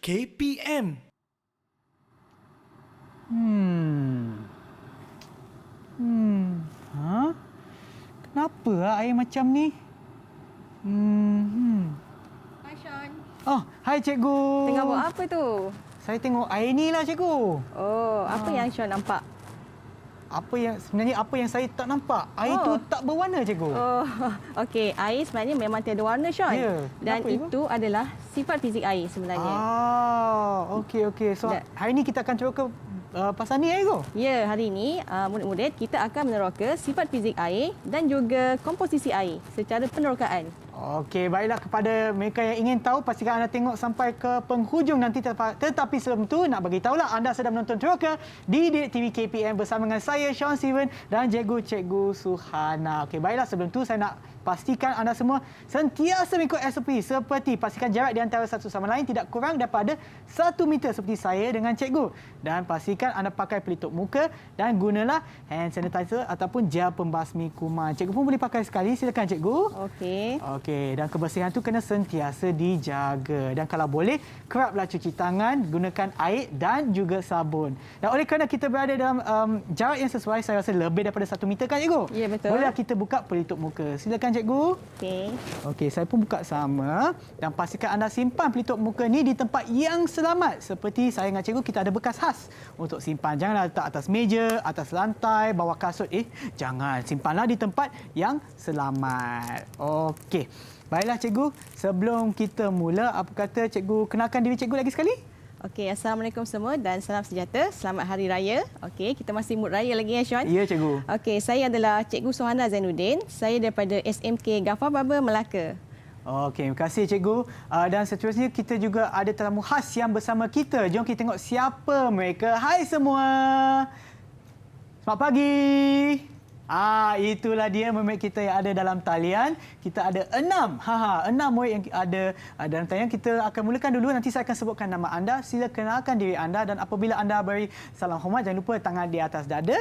KPM. Kenapa air macam ni? Hai Sean. Oh, hai cikgu. Tengah buat apa tu? Saya tengok air ni lah cikgu. Oh, apa yang Sean nampak? Sebenarnya apa yang saya tak nampak? Air tu tak berwarna cikgu. Oh, okey. Air sebenarnya memang tiada warna Sean. Ya. Dan Kenapa, Ibu? itu adalah sifat fizik air sebenarnya. Okey. So, hari ni kita akan cuba ke pasal ni cikgu. Ya, hari ini murid-murid kita akan meneroka sifat fizik air dan juga komposisi air secara penerokaan. Okey, baiklah kepada mereka yang ingin tahu, pastikan anda tengok sampai ke penghujung nanti. Tetapi sebelum tu, nak bagi tahulah anda sedang menonton Teroka di Didik TV KPM bersama dengan saya, Sean Steven dan Cikgu Suhana. Okey, baiklah sebelum tu saya nak pastikan anda semua sentiasa mengikut SOP seperti pastikan jarak di antara satu sama lain tidak kurang daripada 1 meter seperti saya dengan cikgu. Dan pastikan anda pakai pelitup muka dan gunalah hand sanitizer ataupun gel pembasmi kuman. Cikgu pun boleh pakai sekali, silakan cikgu. Okey, dan kebersihan tu kena sentiasa dijaga. Dan kalau boleh, keraplah cuci tangan, gunakan air dan juga sabun. Dan oleh kerana kita berada dalam jarak yang sesuai, saya rasa lebih daripada 1 meter kan cikgu? Ya, betul. Bolehlah kita buka pelitup muka. Silakan cikgu. Okey, saya pun buka sama. Dan pastikan anda simpan pelitup muka ni di tempat yang selamat. Seperti saya dengan cikgu, kita ada bekas khas untuk simpan. Janganlah letak atas meja, atas lantai, bawah kasut. Jangan. Simpanlah di tempat yang selamat. Okey. Baiklah cikgu, sebelum kita mula, apa kata cikgu kenalkan diri cikgu lagi sekali? Okey, Assalamualaikum semua dan salam sejahtera. Selamat Hari Raya. Okey, kita masih mood raya lagi ya Sean? Ya cikgu. Okey, saya adalah Cikgu Suhana Zainuddin. Saya daripada SMK Ghaffar Baba, Melaka. Okey, terima kasih cikgu. Dan seterusnya kita juga ada tetamu khas yang bersama kita. Jom kita tengok siapa mereka. Hai semua. Selamat pagi. Itulah dia murid kita yang ada dalam talian. Kita ada 6. 6 murid yang ada dalam talian. Kita akan mulakan dulu. Nanti saya akan sebutkan nama anda. Sila kenalkan diri anda dan apabila anda beri salam hormat, jangan lupa tangan di atas dada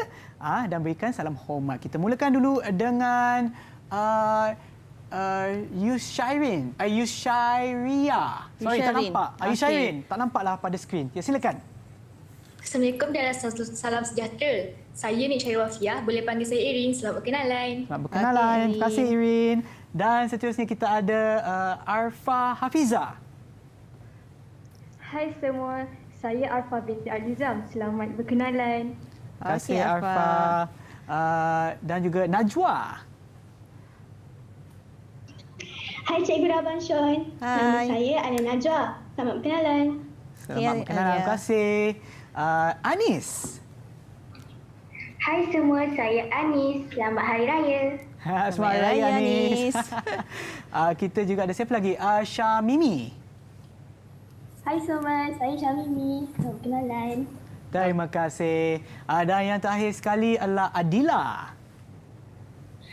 dan berikan salam hormat. Kita mulakan dulu dengan Yushairin. Yushairia. Sorry, tak nampak. Yushairin. Tak nampaklah pada skrin. Ya, silakan. Assalamualaikum dan salam sejahtera. Saya Nik Syahir Wafiah. Boleh panggil saya Irin. Selamat berkenalan. Selamat berkenalan. Terima kasih Irin. Dan seterusnya kita ada Arfa Hafiza. Hai semua. Saya Arfa binti Alizam. Selamat berkenalan. Terima kasih Arfa. Dan juga Najwa. Hai Cikgu Rabban Sean. Nama saya Ana Najwa. Selamat berkenalan. Selamat berkenalan. Terima kasih. Anis. Hai semua, saya Anis. Selamat Hari Raya. Selamat Hari Raya Anis. Kita juga ada siapa lagi? Syamimi. Hai semua, saya Syamimi. Selamat berkenalan. Terima kasih. Dan yang terakhir sekali adalah Adila.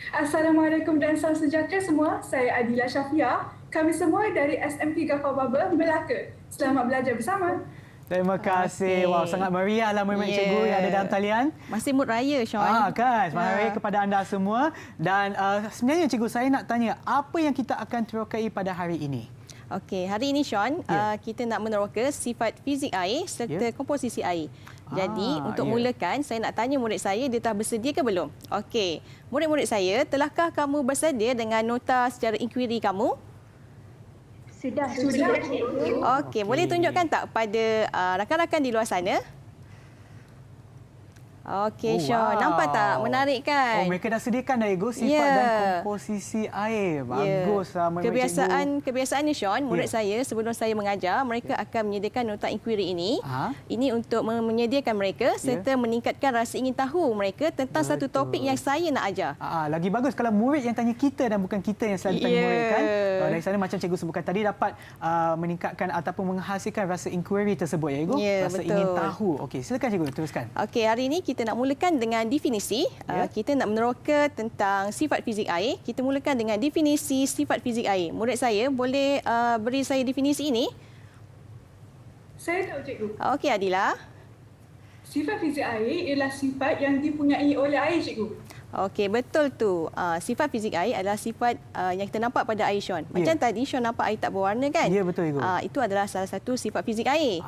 Assalamualaikum dan salam sejahtera semua. Saya Adila Syafiah. Kami semua dari SMK Ghaffar Baba, Melaka. Selamat belajar bersama. Terima kasih. Wow, sangat meriahlah murid-murid cikgu yang ada dalam talian. Masih mood raya, Sean. Kan. Selamat Hari Raya kepada anda semua. Dan sebenarnya cikgu, saya nak tanya, apa yang kita akan terokai pada hari ini? Okey, hari ini Sean, kita nak meneroka sifat fizik air serta komposisi air. Jadi, untuk mulakan, saya nak tanya murid saya, dia telah bersedia ke belum? Okey, murid-murid saya, telahkah kamu bersedia dengan nota secara inquiry kamu? Sudah. Okey, boleh tunjukkan tak pada rakan-rakan di luar sana? Okey, Sean. Nampak tak? Menarik kan? Mereka dah sediakan dah ego sifat dan komposisi air. Baguslah. Kebiasaan ni, Sean, murid saya sebelum saya mengajar, mereka akan menyediakan nota inquiry ini. Ini untuk menyediakan mereka serta meningkatkan rasa ingin tahu mereka tentang satu topik yang saya nak ajar. Lagi bagus kalau murid yang tanya kita dan bukan kita yang selalu tanya murid kan. Dari sana macam cikgu sebutkan tadi dapat meningkatkan ataupun menghasilkan rasa inquiry tersebut ya, Ibu. Rasa ingin tahu. Okey, silakan cikgu teruskan. Okey, hari ini kita nak mulakan dengan definisi. Kita nak meneroka tentang sifat fizik air. Kita mulakan dengan definisi sifat fizik air. Murid saya boleh beri saya definisi ini? Saya tahu cikgu. Okey, Adila. Sifat fizik air ialah sifat yang dipunyai oleh air cikgu. Okey, betul tu. Sifat fizik air adalah sifat yang kita nampak pada air, Sean. Macam tadi Sean nampak air tak berwarna kan? Ya, betul, Ibu. Itu adalah salah satu sifat fizik air.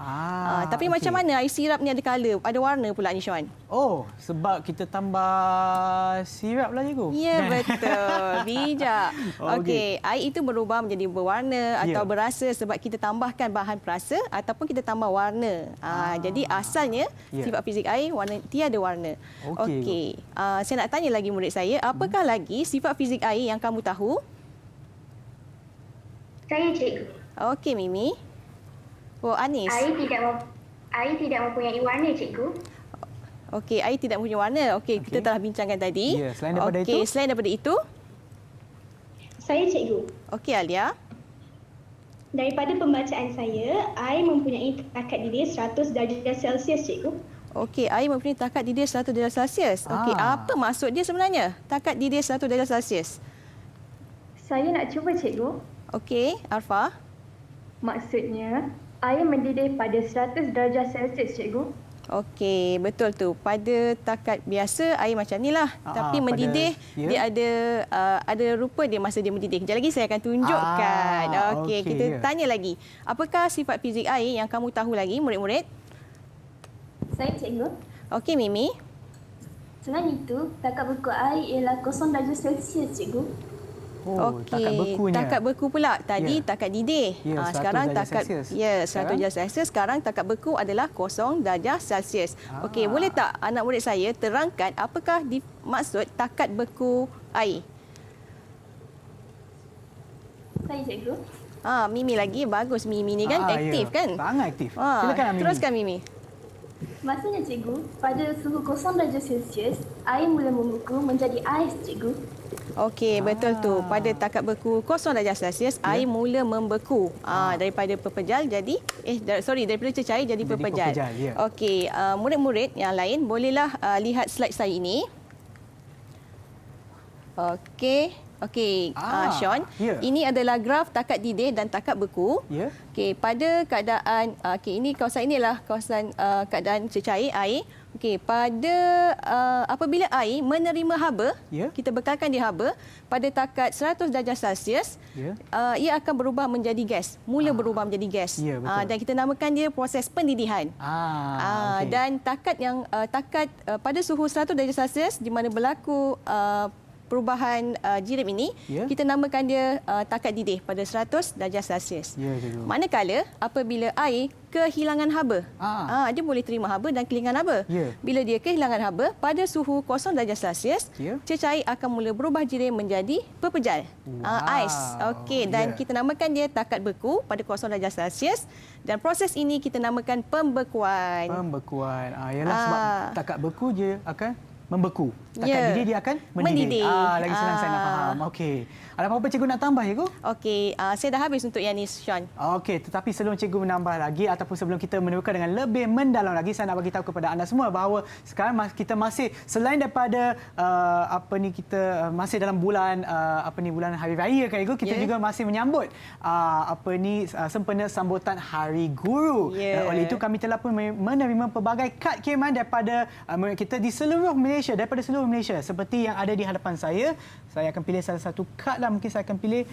Tapi okey. macam mana air sirap ni ada colour, ada warna pula ni, Sean? Oh, sebab kita tambah sirap lah, Cikgu. Ya, betul. Bijak. Okey, air itu berubah menjadi berwarna atau berasa sebab kita tambahkan bahan perasa ataupun kita tambah warna. Jadi asalnya sifat fizik air tiada warna. Okey. Saya nak tanya lagi murid saya, apakah lagi sifat fizik air yang kamu tahu? Saya cikgu. Okey, Mimi. Oh, Anis. Air tidak mempunyai warna, cikgu. Okey, air tidak mempunyai warna. Okey, kita telah bincangkan tadi. Ya, selain daripada itu? Okey, selain daripada itu? Saya cikgu. Okey, Alia. Daripada pembacaan saya, air mempunyai takat didih 100 darjah Celsius, cikgu. Okey, air mempunyai takat didih 100 darjah Celsius. Okey, apa maksud dia sebenarnya? Takat didih 100 darjah Celsius. Saya nak cuba, cikgu. Okey, Arfa. Maksudnya, air mendidih pada 100 darjah Celsius, cikgu. Okey, betul tu. Pada takat biasa air macam inilah. Tapi mendidih dia ada rupa dia masa dia mendidih. Kejap lagi saya akan tunjukkan. Okey, kita tanya lagi. Apakah sifat fizik air yang kamu tahu lagi, murid-murid? Saya cikgu. Okey, Mimi. Selain itu, takat beku air ialah 0 darjah Celsius, cikgu. Oh, okey, takat bekunya. Takat beku pula. Tadi takat didih. Sekarang 100 takat Celsius. 100 darjah Celsius. Sekarang takat beku adalah 0 darjah Celsius. Okey, boleh tak anak murid saya terangkan apakah maksud takat beku air? Saya cikgu. Mimi lagi. Bagus Mimi ni kan aktif kan? Sangat aktif. Silakan Mimi. Teruskan Mimi. Maksudnya cikgu, pada suhu 0 darjah Celsius, air mula membeku menjadi ais, cikgu. Okey, betul tu. Pada takat beku 0 darjah Celsius, air mula membeku. Daripada pepejal jadi daripada cecair jadi pepejal. Okey, murid-murid yang lain bolehlah lihat slide saya ini. Okey, Sean, ini adalah graf takat didih dan takat beku. Okey, pada keadaan ini kawasan inilah kawasan keadaan cecair air. Okey, pada apabila air menerima haba, kita bekalkan dia haba pada takat 100 darjah Celsius, ia akan berubah menjadi gas. Mula berubah menjadi gas. Dan kita namakan dia proses pendidihan. Dan takat pada suhu 100 darjah Celsius di mana berlaku perubahan jirim ini, kita namakan dia takat didih pada 100 darjah Celsius. Manakala apabila air kehilangan haba, dia boleh terima haba dan kehilangan haba. Bila dia kehilangan haba pada suhu 0 darjah Celsius, cecair akan mula berubah jirim menjadi pepejal, ais. Okey, dan kita namakan dia takat beku pada 0 darjah Celsius, dan proses ini kita namakan pembekuan. Ialah sebab takat beku je akan membeku. Takat didih dia akan mendidih. Lagi senang saya nak faham. Okey. Ada apa-apa cikgu nak tambah, cikgu? Okey, saya dah habis untuk yang ni, Sean. Okey, tetapi sebelum cikgu menambah lagi ataupun sebelum kita menemukan dengan lebih mendalam lagi, saya nak bagi tahu kepada anda semua bahawa sekarang kita masih selain daripada kita masih dalam bulan bulan Hari Raya kan, cikgu, kita juga masih menyambut sempena sambutan Hari Guru. Dan oleh itu kami telah pun menerima pelbagai kad khidmat daripada kita di seluruh Malaysia, seperti yang ada di hadapan saya. Saya akan pilih salah satu kad lah. Mungkin saya akan pilih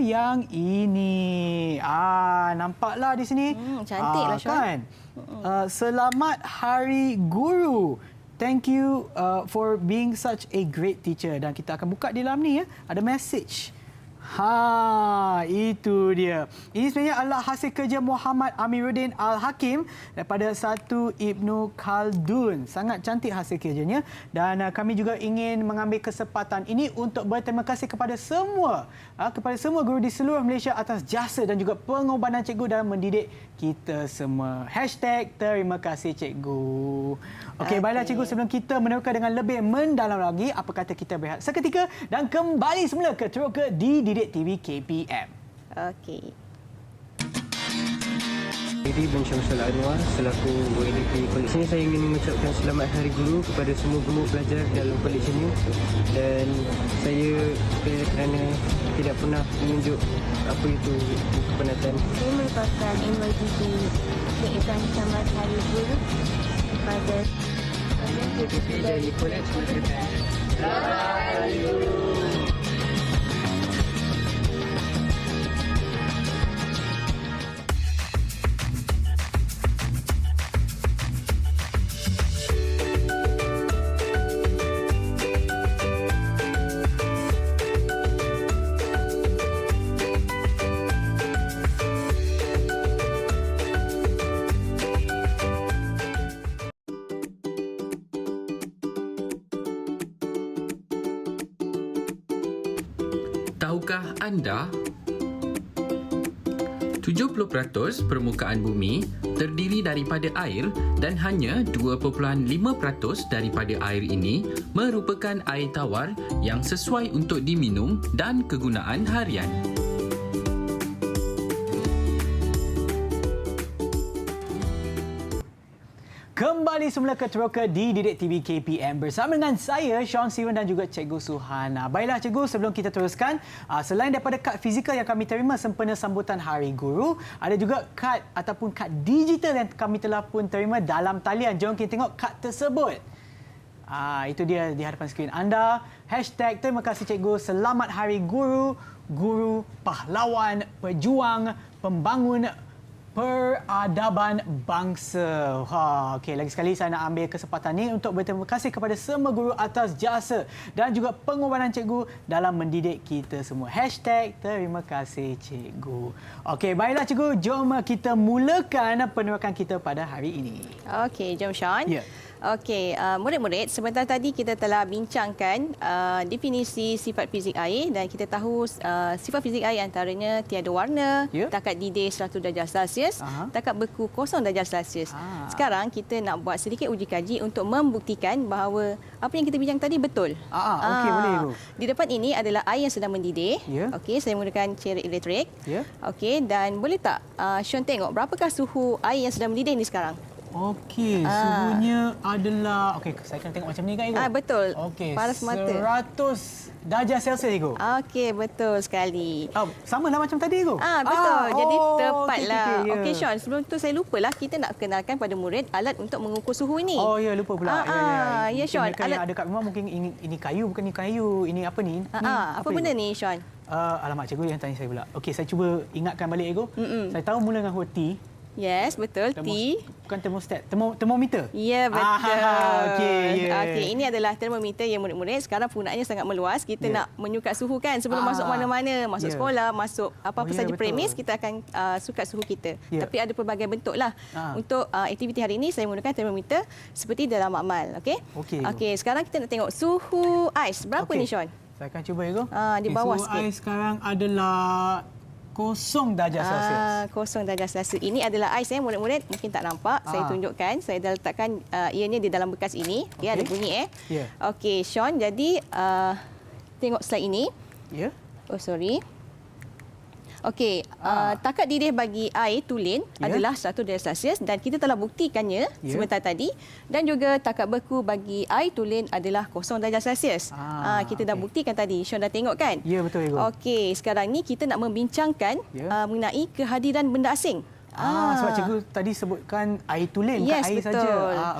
yang ini. Nampaklah di sini. Cantiklah, Sean. Kan? Selamat Hari Guru. Thank you for being such a great teacher. Dan kita akan buka di dalam ni ada message. Itu dia. Ini sebenarnya adalah hasil kerja Muhammad Amiruddin Al-Hakim daripada satu Ibnu Khaldun. Sangat cantik hasil kerjanya, dan kami juga ingin mengambil kesempatan ini untuk berterima kasih kepada semua guru di seluruh Malaysia atas jasa dan juga pengorbanan cikgu dalam mendidik kita semua. #terima kasih cikgu. Okey, baiklah cikgu, sebelum kita menemukan dengan lebih mendalam lagi, apa kata kita berehat seketika dan kembali semula ke Teroka di Didik TV KPM. Okey. Saya bin Syamsul Anwar selaku WDP kolej ini. Saya ingin mengucapkan selamat Hari Guru kepada semua guru pelajar dalam kolej ini, dan saya kerana tidak pernah menunjuk apa itu kepenatan. Saya merupakan MYTP mengucapkan selamat Hari Guru kepada JKP dari College Marketing. Selamat Hari Guru. Tahukah anda, 70% permukaan bumi terdiri daripada air dan hanya 2.5% daripada air ini merupakan air tawar yang sesuai untuk diminum dan kegunaan harian. Kembali semula ke Teroka di Didik TV KPM bersama dengan saya, Sean Siwan dan juga Cikgu Suhana. Baiklah Cikgu, sebelum kita teruskan, selain daripada kad fizikal yang kami terima sempena sambutan Hari Guru, ada juga kad ataupun kad digital yang kami telah pun terima dalam talian. Jom kita tengok kad tersebut. Itu dia di hadapan skrin anda. Hashtag terima kasih Cikgu, selamat Hari Guru, guru, pahlawan, pejuang, pembangun peradaban bangsa. Okey, lagi sekali saya nak ambil kesempatan ini untuk berterima kasih kepada semua guru atas jasa dan juga pengorbanan cikgu dalam mendidik kita semua. Hashtag terima kasih cikgu. Okey, baiklah cikgu, jom kita mulakan penerokan kita pada hari ini. Okey, jom Sean. Ya. Okey, murid-murid, sebentar tadi kita telah bincangkan definisi sifat fizik air dan kita tahu sifat fizik air antaranya tiada warna, takat didih 100 darjah Celsius, takat beku 0 darjah Celsius. Sekarang kita nak buat sedikit uji kaji untuk membuktikan bahawa apa yang kita bincang tadi betul. Okey, boleh Ibu. Di depan ini adalah air yang sedang mendidih. Okey, saya menggunakan cairan elektrik. Okey, dan boleh tak Sean tengok berapakah suhu air yang sedang mendidih ni sekarang? Okey, suhunya adalah... Okey, saya kena tengok macam ni kan, Ibu? Betul. Okey, Paras mata. 100 darjah Celsius, Ibu. Okey, betul sekali. Sama lah macam tadi, Ibu? Betul. Jadi tepatlah. Okey, ya. Sean, sebelum tu saya lupalah kita nak kenalkan pada murid alat untuk mengukur suhu ini. Oh, ya, lupa pula. Ya, Sean. Mereka yang ada kat rumah mungkin ini kayu, bukan ini kayu. Ini apa ni? Apa benda ni, Sean? Alamak, cikgu yang tanya saya pula. Okey, saya cuba ingatkan balik, Ibu. Saya tahu mula dengan huruf T. Yes, betul. T. Bukan termostat, termometer. Ya, betul. Okey, ini adalah termometer yang murid-murid sekarang penggunaannya sangat meluas. Kita nak menyukat suhu kan sebelum masuk mana-mana, masuk sekolah, masuk apa-apa saja premis, kita akan sukat suhu kita. Tapi ada pelbagai bentuk lah. Untuk aktiviti hari ini saya menggunakan termometer seperti dalam makmal. Okey, sekarang kita nak tengok suhu ais. Berapa ni, Sean? Saya akan cuba, Ibu. Di bawah suhu sikit. ais sekarang adalah 0 darjah Celsius. 0 darjah Celsius. Ini adalah ais murid-murid. Mungkin tak nampak. Saya tunjukkan. Saya dah letakkan ianya di dalam bekas ini. Ada bunyi. Okey, Sean. Jadi, tengok slide ini. Oh, sorry. Okey, takat didih bagi air tulen adalah 100 darjah Celsius dan kita telah buktikannya sebentar tadi. Dan juga takat beku bagi air tulen adalah 0 darjah Celsius. Kita dah buktikan tadi. Sean dah tengok kan? Ya, betul, Ibu. Okey, sekarang ni kita nak membincangkan mengenai kehadiran benda asing. Sebab cikgu tadi sebutkan air tulen, bukan air saja.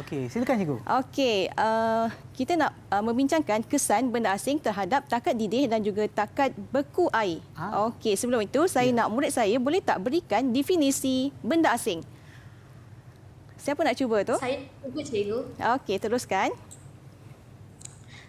Okey, silakan cikgu. Okey, kita nak membincangkan kesan benda asing terhadap takat didih dan juga takat beku air. Okey, sebelum itu saya nak murid saya boleh tak berikan definisi benda asing? Siapa nak cuba tu? Saya cuba, cikgu. Okey, teruskan.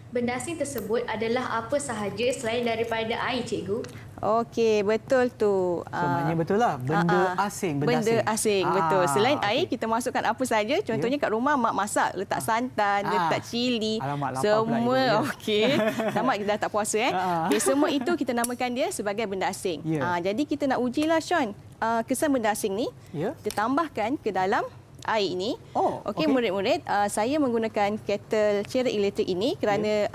Benda asing tersebut adalah apa sahaja selain daripada air, cikgu. Okey, betul tu. Maknanya betul lah. Benda asing. Benda asing, betul. Selain air, kita masukkan apa saja. Contohnya kat rumah, mak masak. Letak santan, letak cili. Alamak, semua. Okey. Tamat kita dah tak puasa. Okay, semua itu kita namakan dia sebagai benda asing. Jadi kita nak ujilah, Sean. Kesan benda asing ni, kita tambahkan ke dalam air ini. Okey, murid-murid, saya menggunakan kettle cairan elektrik ini kerana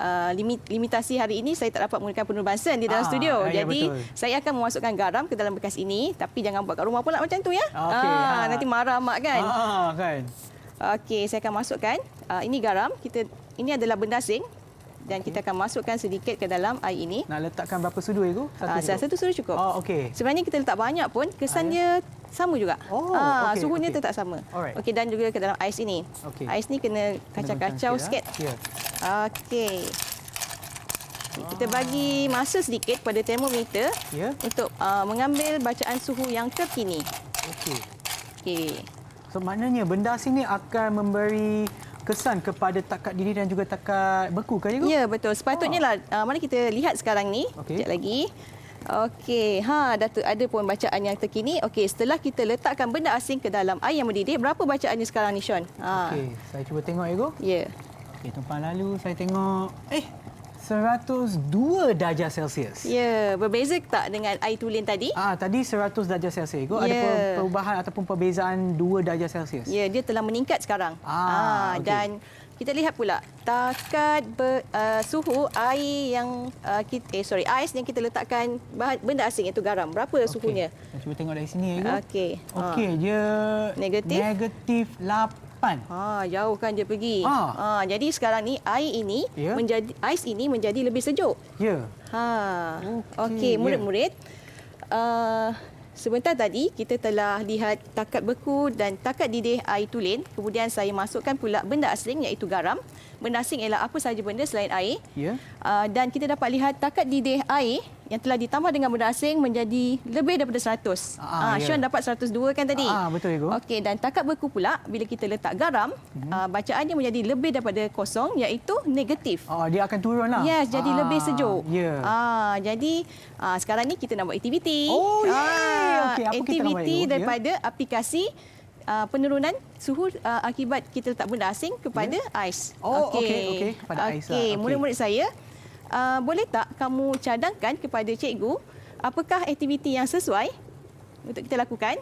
limitasi hari ini saya tak dapat menggunakan penubasan di dalam studio. Jadi saya akan memasukkan garam ke dalam bekas ini, tapi jangan buat kat rumah pula macam tu ya. Nanti marah mak kan. Okey, saya akan masukkan ini garam. Ini adalah benda asing. Dan kita akan masukkan sedikit ke dalam air ini. Nak letakkan berapa sudu, Ibu? Satu sudu cukup. Okey. Sebenarnya kita letak banyak pun kesannya sama juga. okey, Suhunya okey. tetap sama. Alright. Okey, dan juga ke dalam ais ini. Okey. Ais ni kena kacau-kacau sikit. Ya. Okey. Kita bagi masa sedikit pada termometer Ya. untuk mengambil bacaan suhu yang terkini. Okey. Okey. So maknanya benda asing ni akan memberi kesan kepada takat diri dan juga takat beku kan cikgu? Ya, betul. Sepatutnya lah. Mari kita lihat sekarang ni. Okey. Sekejap lagi. Okey, ada pun bacaan yang terkini. Okey, setelah kita letakkan benda asing ke dalam air yang mendidih, berapa bacaannya sekarang ni, Sean? Okey, saya cuba tengok cikgu. Ya. Okey, tumpang lalu saya tengok 102 darjah Celsius. Ya, berbeza tak dengan air tulen tadi? Tadi 100 darjah Celsius. Cikgu, ada Ya. perubahan ataupun perbezaan 2 darjah Celsius. Ya, dia telah meningkat sekarang. Okey. Dan kita lihat pula takat suhu air yang ais yang kita letakkan benda asing iaitu garam. Berapa suhunya? Saya cuba tengok dari sini cikgu. Okey. Okey, dia Negatif? negatif 8. Jauh kan dia pergi. Jadi sekarang ni ais ini menjadi lebih sejuk. Ya. Okey, ya. murid-murid. Sebentar tadi kita telah lihat takat beku dan takat didih air tulen. Kemudian saya masukkan pula benda asing iaitu garam. Benda asing ialah apa sahaja benda selain air. Ya. Dan kita dapat lihat takat didih air yang telah ditambah dengan benda asing menjadi lebih daripada 100. Ya. Sean dapat 102 kan tadi? Betul cikgu. Okey, dan takat beku pula bila kita letak garam, bacaannya menjadi lebih daripada kosong iaitu negatif. Dia akan turun lah. Yes, jadi lebih sejuk. Ya. Jadi sekarang ni kita nak buat aktiviti. Okey, apa kita nak buat, Aktiviti cikgu? daripada aplikasi penurunan suhu akibat kita letak benda asing kepada ais. Okey, kepada ais lah. Okey. Murid-murid saya, boleh tak kamu cadangkan kepada cikgu apakah aktiviti yang sesuai untuk kita lakukan?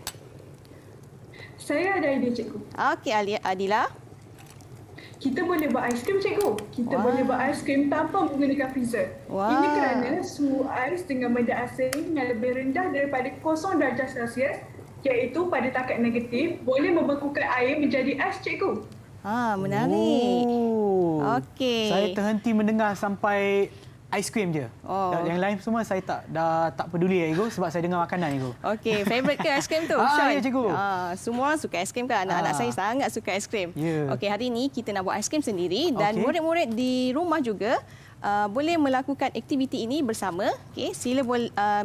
Saya ada idea cikgu. Okey, Adila. Kita boleh buat aiskrim cikgu. Kita boleh buat aiskrim tanpa menggunakan freezer. Ini kerana suhu ais dengan benda asing yang lebih rendah daripada 0 darjah Celsius iaitu pada takat negatif boleh membekukan air menjadi ais cikgu. Menarik. Okey. Saya terhenti mendengar sampai aiskrim je. Yang lain semua saya tak peduli cikgu sebab saya dengar makanan cikgu. Okey, favorite ke aiskrim tu? Ya cikgu. Semua orang suka aiskrim kan? Anak-anak saya sangat suka aiskrim. Ya. Okey, hari ini kita nak buat aiskrim sendiri dan Okey. murid-murid di rumah juga boleh melakukan aktiviti ini bersama. Okey, sila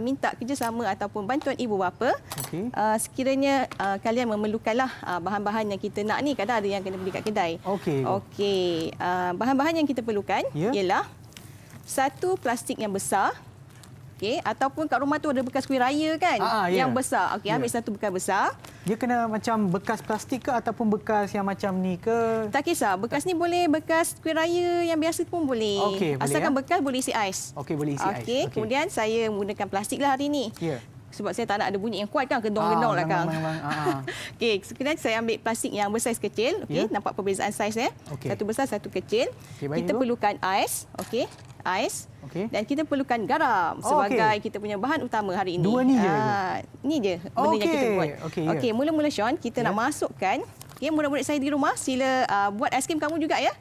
minta kerjasama ataupun bantuan ibu bapa. Okey. Sekiranya kalian memerlukanlah bahan-bahan yang kita nak ni, kadang ada yang kena beli kat kedai. Okey. Okey, bahan-bahan yang kita perlukan ialah satu plastik yang besar. Okey, ataupun kat rumah tu ada bekas kuih raya kan? Ya. Yang besar. Okey, ambil satu bekas besar. Dia kena macam bekas plastik ke ataupun bekas yang macam ni ke? Tak kisah, bekas ni boleh bekas kuih raya yang biasa pun boleh. Okey, boleh, asalkan bekas boleh isi ais. Okey, boleh isi ais. Okey, kemudian saya menggunakan plastik lah hari ni. Ya. Sebab saya tak nak ada bunyi yang kuat kan, gendong-gendong lah kan. Memang. Okey, kemudian saya ambil plastik yang bersaiz kecil. Okey, nampak perbezaan saiz ya. Okey. Satu besar, satu kecil. Okey, baik, Kita Ibu. perlukan ais, okey. Ais. Okey. Dan kita perlukan garam sebagai kita punya bahan utama hari ini. Dua ni je. Ni je benda yang kita buat. Okey, Okey, mula-mula Sean, kita nak masukkan. Okey, murid-murid saya di rumah sila buat aiskrim kamu juga ya.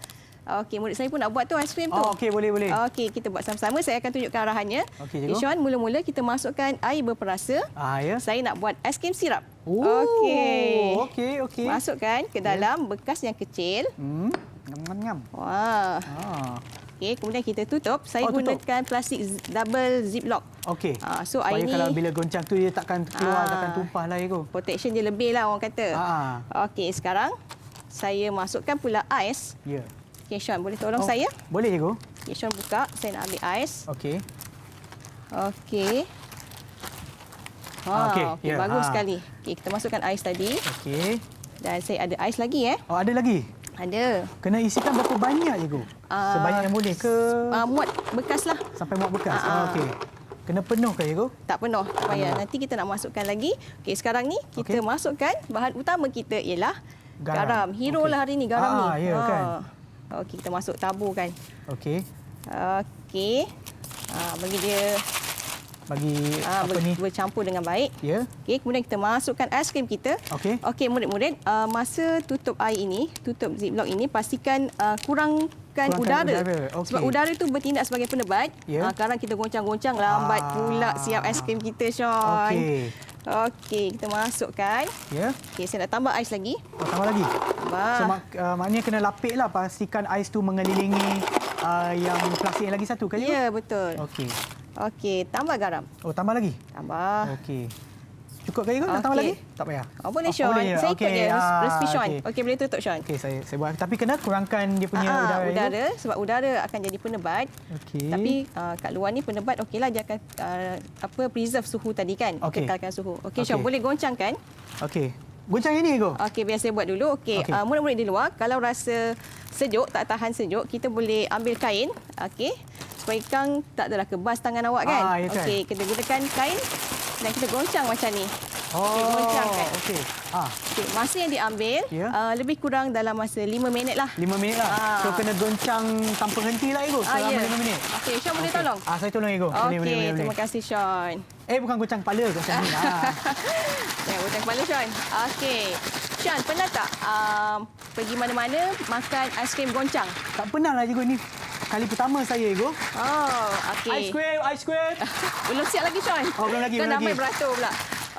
Okey, murid saya pun nak buat tu aiskrim tu. Okey, boleh. Okey, kita buat sama-sama. Saya akan tunjukkan arahannya. Okey, cikgu. Sean, mula-mula kita masukkan air berperasa. Ya. Saya nak buat aiskrim sirap. Okey. Masukkan ke dalam bekas yang kecil. Ngam. Wah. Okey, kemudian kita tutup. Saya gunakan plastik double ziplock. Okey. So supaya air ni kalau bila goncang tu dia takkan keluar, takkan tumpah lah cikgu. protection dia lebih lah orang kata. Okey, sekarang saya masukkan pula ais. Ya. Okey, Sean, boleh tolong saya? Boleh cikgu. Okey, Sean buka. Saya nak ambil ais. Okey. Okey. Okey, Okey, bagus sekali. Okey, kita masukkan ais tadi. Okey. Dan saya ada ais lagi Ada lagi? Ada. Kena isikan berapa banyak cikgu? Sebanyak yang boleh ke? Muat bekas lah. Sampai muat bekas. Okey. Kena penuh ke cikgu? Tak penuh, tak payah. Nanti kita nak masukkan lagi. Okey, sekarang ni kita masukkan bahan utama kita ialah garam. Hero lah hari ni garam ni. Ya kan. Okey, kita masuk tabur kan. Okey. Okey. Bagi dia apa ni? bercampur dengan baik. Ya. Okey, kemudian kita masukkan aiskrim kita. Okey. Okey, murid-murid, masa tutup air ini, tutup ziplock ini, pastikan kurangkan udara. Okey. Sebab udara itu bertindak sebagai penebat. Ya. Sekarang kita goncang-goncang, lambat pula siap aiskrim kita, Sean. Okey. Okey, kita masukkan. Ya. Okey, saya nak tambah ais lagi. Oh, tambah lagi. Tambah. So, maknanya kena lapik lah. Pastikan ais tu mengelilingi yang plastik yang lagi satu kan? Ya, betul. Okey. Okey, tambah garam. Oh, tambah lagi? Tambah. Okey. Cukup ke Cikgu? Nak tambah lagi? Tak payah. Oh, boleh Sean. Boleh. Saya ikut je resipi Sean. Okey. Okey, boleh tutup Sean. Okey, saya buat. Tapi kena kurangkan dia punya udara. Sebab udara akan jadi penebat. Okey. Tapi kat luar ni penebat okeylah, dia akan preserve suhu tadi kan. Okey. Kekalkan suhu. Okey Sean, boleh goncangkan. Okey. Goncang ini Cikgu? Okey, biar saya buat dulu. Okey, murid-murid di luar kalau rasa sejuk, tak tahan sejuk, kita boleh ambil kain, okey. Supaya kang tak adalah kebas tangan awak kan. Ya kan? Okey, kita gunakan kain dan kita goncang macam ni. Okey, goncangkan. Okey. Okey, masa yang diambil lebih kurang dalam masa 5 minit lah. 5 minit lah. So kena goncang tanpa henti lah Cikgu selama 5 minit. Okey, Sean boleh tolong? Saya tolong Cikgu. Okey, terima kasih Sean. Bukan goncang kepala, goncang ni. Ya, goncang kepala Sean. Okey. Sean, pernah tak pergi mana-mana makan aiskrim goncang? Tak pernah lah Cikgu, ni kali pertama saya Cikgu. Oh, okey. Aiskrim. Belum siap lagi Sean. Oh, belum lagi. Kan dah main beratur pula.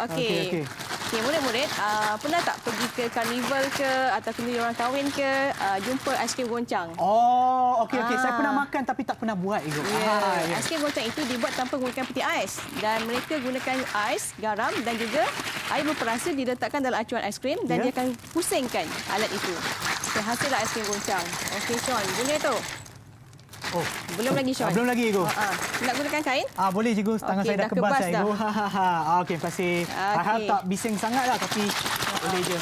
Okey. Okey, murid-murid, pernah tak pergi ke karnival ke atau kenduri orang kahwin ke jumpa aiskrim goncang? Oh, okey. Saya pernah makan tapi tak pernah buat Cikgu. Aiskrim goncang itu dibuat tanpa menggunakan peti ais dan mereka gunakan ais, garam dan juga air berperasa diletakkan dalam acuan aiskrim dan dia akan pusingkan alat itu. Okay, hasillah aiskrim goncang. Okey Sean, guna tu. Oh, belum lagi Sean. Belum lagi Cikgu. Nak gunakan kain? Boleh Cikgu, tangan saya dah kebas Cikgu. Okey, terima kasih. Harap tak bising sangatlah tapi boleh je.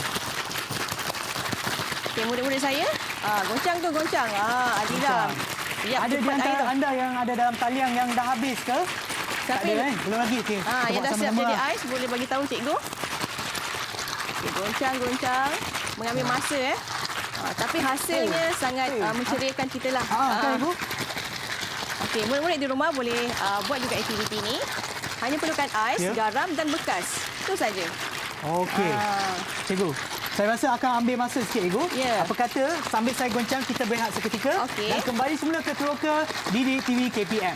Okey, murid-murid saya, goncang tu goncang. Adila. Ya, ada di antara anda yang ada dalam talian yang dah habis ke? Tak ada kan? Belum lagi. Okey. Yang dah siap jadi ais boleh bagi tahu Cikgu. Okey, goncang. Mengambil masa tapi hasilnya sangat menceriakan kita lah. Kan Ibu? Okey, murid-murid di rumah boleh buat juga aktiviti ini. Hanya perlukan ais, garam dan bekas. Itu saja. Okey. Cikgu, saya rasa akan ambil masa sikit Cikgu. Apa kata sambil saya goncang kita berehat seketika dan kembali semula ke Teroka Didik TV KPM.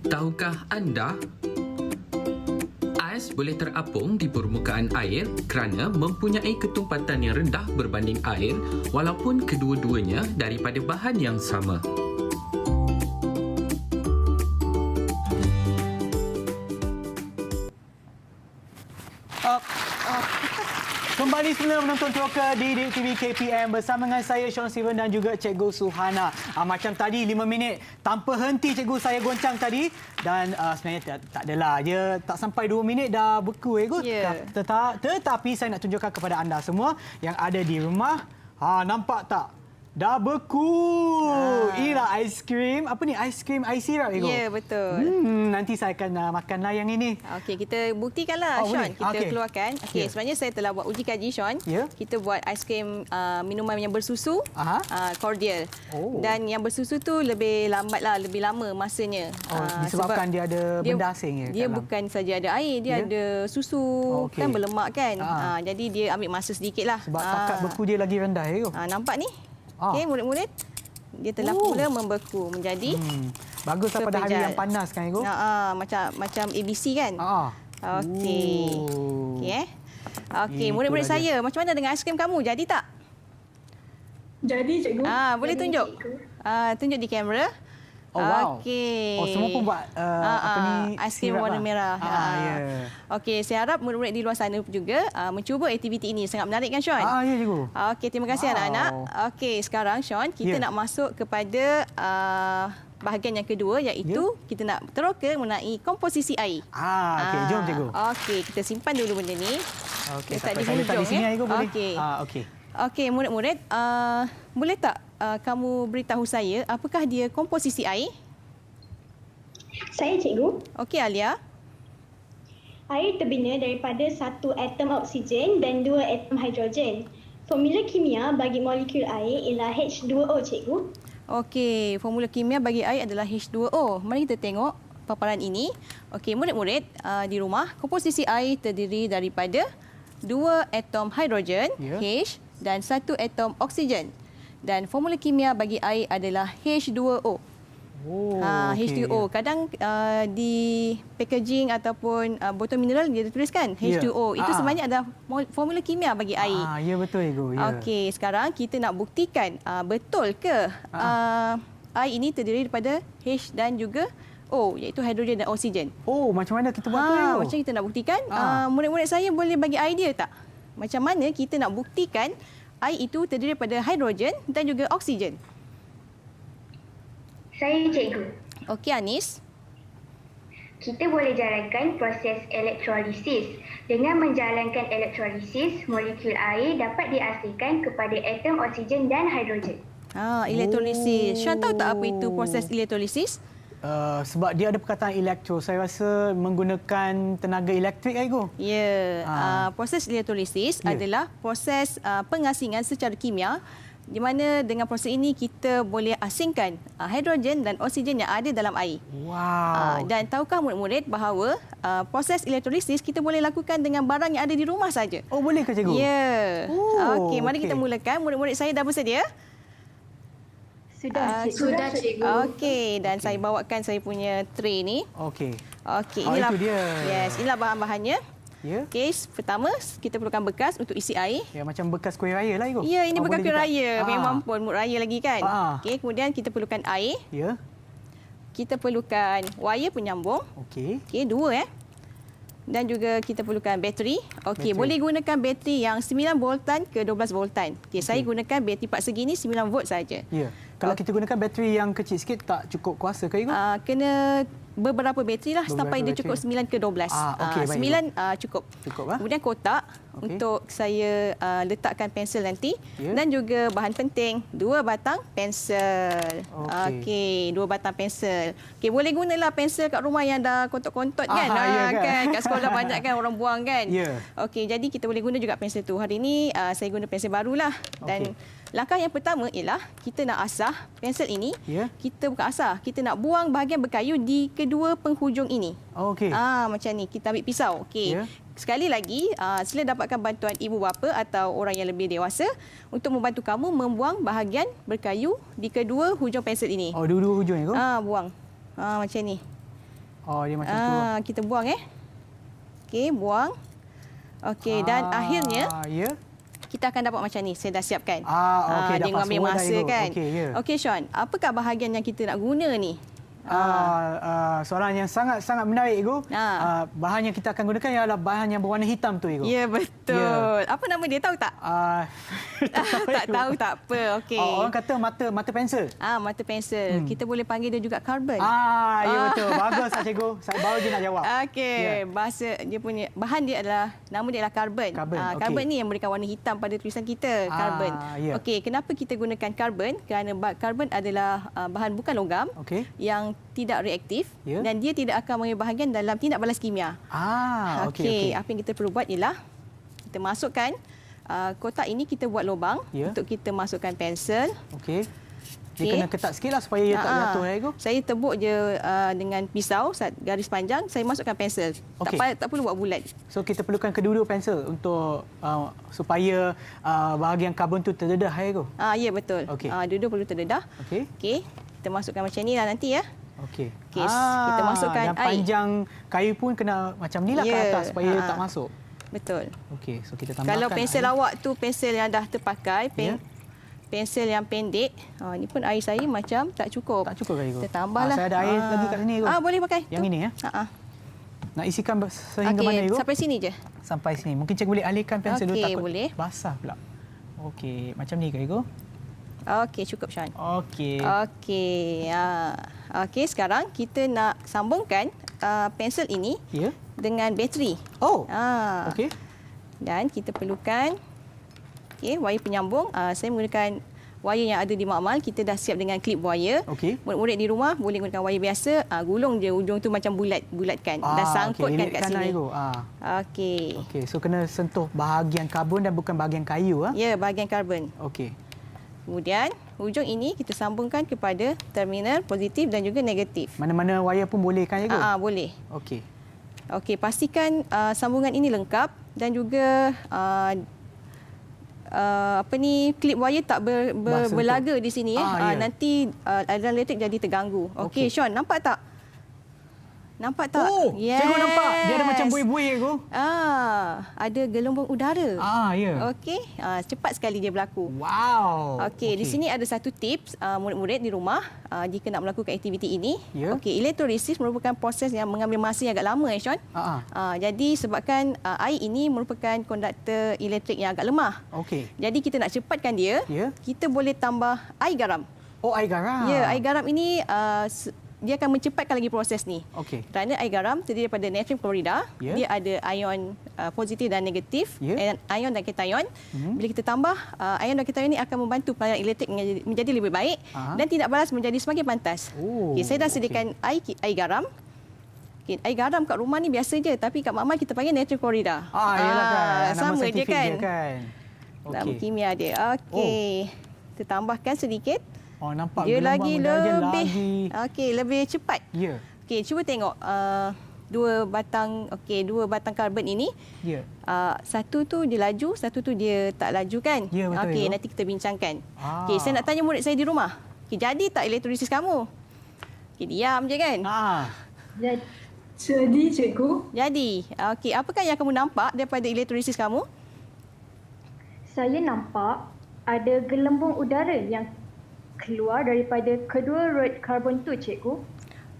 Tahukah anda, ais boleh terapung di permukaan air kerana mempunyai ketumpatan yang rendah berbanding air walaupun kedua-duanya daripada bahan yang sama. Kembali semula menonton Teroka Didik TV KPM bersama dengan saya Sean Steven dan juga Cikgu Suhana. Macam tadi 5 minit tanpa henti Cikgu saya goncang tadi dan sebenarnya tak adalah. Dia tak sampai 2 minit dah beku Cikgu. Tetapi saya nak tunjukkan kepada anda semua yang ada di rumah. Nampak tak? Dah beku. Inilah aiskrim. Apa ni? Aiskrim ais sirap, Cikgu? Ya, betul. Nanti saya akan makanlah yang ini. Okey, kita buktikanlah, Sean. Kita keluarkan. Okey, sebenarnya saya telah buat uji kaji, Sean. Kita buat aiskrim minuman yang bersusu, cordial. Dan yang bersusu tu lebih lambatlah, lebih lama masanya. Disebabkan dia ada benda asing ya. Dia bukan saja ada air, dia ada susu. Kan berlemak kan. Jadi dia ambil masa sedikitlah. Sebab takat beku dia lagi rendah, Cikgu. Nampak ni? Okey, murid-murid. Dia telah mula membeku menjadi baguslah pada hari yang panas kan, Cikgu? Macam ABC kan? Okey. Okey, murid-murid saya, macam mana dengan aiskrim kamu? Jadi tak? Jadi, Cikgu. Boleh tunjuk? Tunjuk di kamera. Oh, wow. Okey. Oh, semua pun buat apa ni? Aiskrim warna merah. Ya. Okey, saya harap murid-murid di luar sana juga mencuba aktiviti ini. Sangat menarik kan, Sean? Ya, cikgu. Okey, terima kasih anak-anak. Okey, sekarang Sean, kita nak masuk kepada bahagian yang kedua, iaitu kita nak teroka mengenai komposisi air. Okey, jom cikgu. Okey, kita simpan dulu benda ni. Okey, Letak sampai di saya letak di hujung, sini ya. cikgu boleh? Okey. Okey. Okey, murid-murid, boleh tak kamu beritahu saya apakah dia komposisi air? Saya cikgu. Okey, Alia. Air terbina daripada satu atom oksigen dan 2 atom hidrogen. Formula kimia bagi molekul air ialah H2O, cikgu. Okey, formula kimia bagi air adalah H2O. Mari kita tengok paparan ini. Okey, murid-murid di rumah, komposisi air terdiri daripada 2 atom hidrogen, H, dan 1 atom oksigen. Dan formula kimia bagi air adalah H2O. H2O. Kadang di packaging ataupun botol mineral dia tuliskan H2O. Itu sebenarnya adalah formula kimia bagi air. Ya, betul cikgu. Ya. Okey, sekarang kita nak buktikan betul ke air ini terdiri daripada H dan juga O, iaitu hidrogen dan oksigen. Oh, macam mana kita buat tu cikgu? Macam kita nak buktikan? Murid-murid saya boleh bagi idea tak? Macam mana kita nak buktikan air itu terdiri daripada hidrogen dan juga oksigen? Saya cikgu. Okey, Anis. Kita boleh jalankan proses elektrolisis. Dengan menjalankan elektrolisis, molekul air dapat diasingkan kepada atom oksigen dan hidrogen. Elektrolisis. Sean tahu tak apa itu proses elektrolisis? Sebab dia ada perkataan elektro, saya rasa menggunakan tenaga elektrik cikgu. Ya, proses elektrolisis adalah proses pengasingan secara kimia di mana dengan proses ini kita boleh asingkan hidrogen dan oksigen yang ada dalam air. Wow. Dan tahukah murid-murid bahawa proses elektrolisis kita boleh lakukan dengan barang yang ada di rumah saja? Oh, boleh ke cikgu? Ya. Okey, mari kita mulakan. Murid-murid saya dah bersedia? Sudah, cikgu. Okey, dan saya bawakan saya punya tray ni. Okey. Okey, inilah itu dia. Yes, inilah bahan-bahannya. Ya. Okey, pertama kita perlukan bekas untuk isi air. Ya, macam bekas kuih raya lah cikgu. Ya, ini bekas kuih juga. raya. Memang pun mood raya lagi kan. Okey, kemudian kita perlukan air. Ya. Kita perlukan wire penyambung. Okey. Okey, 2 Dan juga kita perlukan bateri. Okey, boleh gunakan bateri yang 9 voltan ke 12 voltan. Okey, saya gunakan bateri part segi ni 9 volt saja. Ya. Kalau kita gunakan bateri yang kecil sikit tak cukup kuasa ke cikgu? Kena beberapa bateri lah sampai dia cukup 9 ke 12. Okey, 9 cukup. Cukup Kemudian kotak untuk saya letakkan pensel nanti dan juga bahan penting 2 batang pensel. Okey, 2 batang pensel. Okey, boleh gunalah pensel kat rumah yang dah kontot-kontot kan? Kan kat sekolah banyak kan orang buang kan? Okey, jadi kita boleh guna juga pensel tu. Hari ini saya guna pensel barulah dan langkah yang pertama ialah kita nak asah pensel ini. Kita bukan asah, kita nak buang bahagian berkayu di kedua penghujung ini. Okey. Macam ni, kita ambil pisau. Okey. Sekali lagi, sila dapatkan bantuan ibu bapa atau orang yang lebih dewasa untuk membantu kamu membuang bahagian berkayu di kedua hujung pensel ini. Oh, dua-dua hujung ya? Buang. Macam ni. Oh, dia macam tu. Kita buang Okey, buang. Okey, dan akhirnya kita akan dapat macam ni. Saya dah siapkan. Okey, dia mengambil masa kan. Okey, Sean, apakah bahagian yang kita nak guna ni? Soalan yang sangat menarik cikgu. Bahan yang kita akan gunakan ialah bahan yang berwarna hitam tu cikgu. Ya, betul. Apa nama dia, tahu tak? Tak tahu, tak apa. Okey. Orang kata mata pensel. Mata pensel. Kita boleh panggil dia juga karbon. Ya betul. Bagus cikgu. Saya baru je nak jawab. Okey, bahasa dia punya bahan dia adalah nama dia adalah karbon. Karbon ni yang memberikan warna hitam pada tulisan kita, karbon. Okey, kenapa kita gunakan karbon? Kerana karbon adalah bahan bukan logam yang tidak reaktif dan dia tidak akan mengambil bahagian dalam tindak balas kimia. Okey, apa yang kita perlu buat ialah kita masukkan kotak ini, kita buat lubang untuk kita masukkan pensel. Okey. Dia kena ketat sikitlah supaya dia tak jatuh cikgu. Saya tebuk je dengan pisau garis panjang, saya masukkan pensel. Tak perlu buat bulat. So kita perlukan kedua-dua pensel untuk supaya bahagian karbon tu terdedah cikgu. Ya, betul. Dua-dua perlu terdedah. Okey. Kita masukkan macam ni lah nanti ya. Okey. Kita masukkan dan panjang kayu pun kena macam ni lah ke atas supaya tak masuk. Betul. Okey, so kita tambahkan. Kalau pensel awak tu pensel yang dah terpakai, pensel yang pendek. Ini pun air saya macam tak cukup. Tak cukup ke, Cikgu? Kita tambahlah. Saya ada air lagi kat sini, Cikgu. Boleh pakai. Yang ini ya? Nak isikan sehingga mana, Cikgu? Sampai sini je. Sampai sini. Mungkin Cikgu boleh alihkan pensel dulu, takut boleh. basah pula. Okey, macam ni ke, Cikgu? Okey, cukup, Sean. Okey. Okey. Okey, sekarang kita nak sambungkan pensel ini dengan bateri. Okey. Dan kita perlukan wire penyambung. Saya menggunakan wire yang ada di makmal. Kita dah siap dengan klip wire. Murid-murid di rumah boleh gunakan wire biasa. Gulung je ujung tu macam bulatkan dan sangkutkan kat sini. Okey. Okey, so kena sentuh bahagian karbon dan bukan bahagian kayu. Ya, bahagian karbon. Okey. Kemudian hujung ini kita sambungkan kepada terminal positif dan juga negatif. Mana-mana wire pun boleh kan, Cikgu? Boleh. Okey. Okey, pastikan sambungan ini lengkap dan juga klip wire tak berlaga di sini nanti aliran elektrik jadi terganggu. Okey, Sean, nampak tak? Nampak tak? Yes. Cikgu nampak. Dia ada macam buih-buih, Cikgu. Ada gelombang udara. Ya. Okey, cepat sekali dia berlaku. Wow. Okey, di sini ada satu tips murid-murid di rumah jika nak melakukan aktiviti ini. Okey, elektrolisis merupakan proses yang mengambil masa yang agak lama, Sean. Jadi sebabkan air ini merupakan konduktor elektrik yang agak lemah. Okey. Jadi kita nak cepatkan dia, kita boleh tambah air garam. Air garam. Ya, air garam ini dia akan mencepatkan lagi proses ni. Kerana air garam terdiri daripada natrium klorida, dia ada ion positif dan negatif, ion dan kation. Bila kita tambah, ion dan kation ini akan membantu pelayanan elektrik menjadi lebih baik dan tindak balas menjadi semakin pantas. Saya dah sediakan air garam. Air garam kat rumah ni biasa je, tapi kat makmal kita panggil natrium klorida. Yalah kan. Sama je kan. Nama kimia dia. Okey. Kita tambahkan sedikit. Nampak dia lagi lebih lebih cepat. Ya. Okey, cuba tengok dua batang karbon ini. Ya. Satu tu dia laju, satu tu dia tak laju kan? Ya, betul. Okey, nanti kita bincangkan. Okey, saya nak tanya murid saya di rumah. Okey, jadi tak elektrolisis kamu? Okey, diam je kan? Jadi, Cikgu. Jadi. Okey, apakah yang kamu nampak daripada elektrolisis kamu? Saya nampak ada gelembung udara yang keluar daripada kedua rod karbon tu, Cikgu.